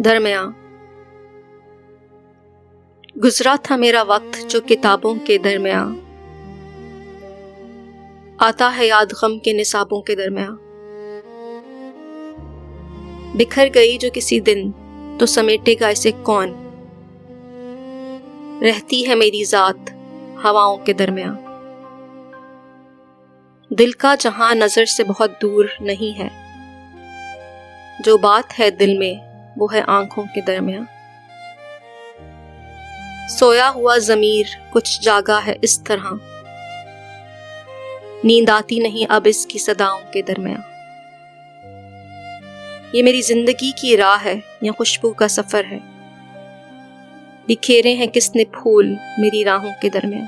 درمیاں گزرا تھا میرا وقت جو کتابوں کے درمیاں، آتا ہے یاد غم کے نصابوں کے درمیاں۔ بکھر گئی جو کسی دن تو سمیٹے گا اسے کون، رہتی ہے میری ذات ہواؤں کے درمیاں۔ دل کا جہاں نظر سے بہت دور نہیں ہے، جو بات ہے دل میں وہ ہے آنکھوں کے درمیاں۔ سویا ہوا ضمیر کچھ جاگا ہے اس طرح، نیند آتی نہیں اب اس کی صداؤں کے درمیاں۔ یہ میری زندگی کی راہ ہے یا خوشبو کا سفر ہے، بکھیرے ہیں کس نے پھول میری راہوں کے درمیاں۔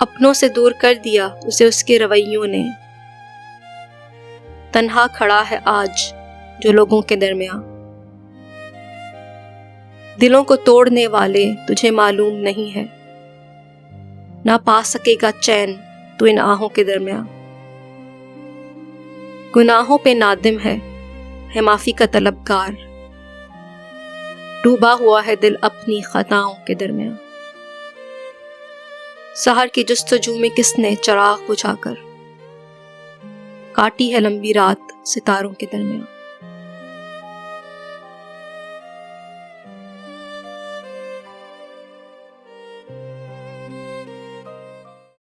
اپنوں سے دور کر دیا اسے اس کے رویوں نے، تنہا کھڑا ہے آج جو لوگوں کے درمیاں۔ دلوں کو توڑنے والے تجھے معلوم نہیں ہے، نہ پا سکے گا چین تو ان آہوں کے درمیاں۔ گناہوں پہ نادم ہے معافی کا طلبگار، ڈوبا ہوا ہے دل اپنی خطاؤں کے درمیاں۔ سحر کی جستجو میں کس نے چراغ بجھا کر، کاٹی ہے لمبی رات ستاروں کے درمیاں۔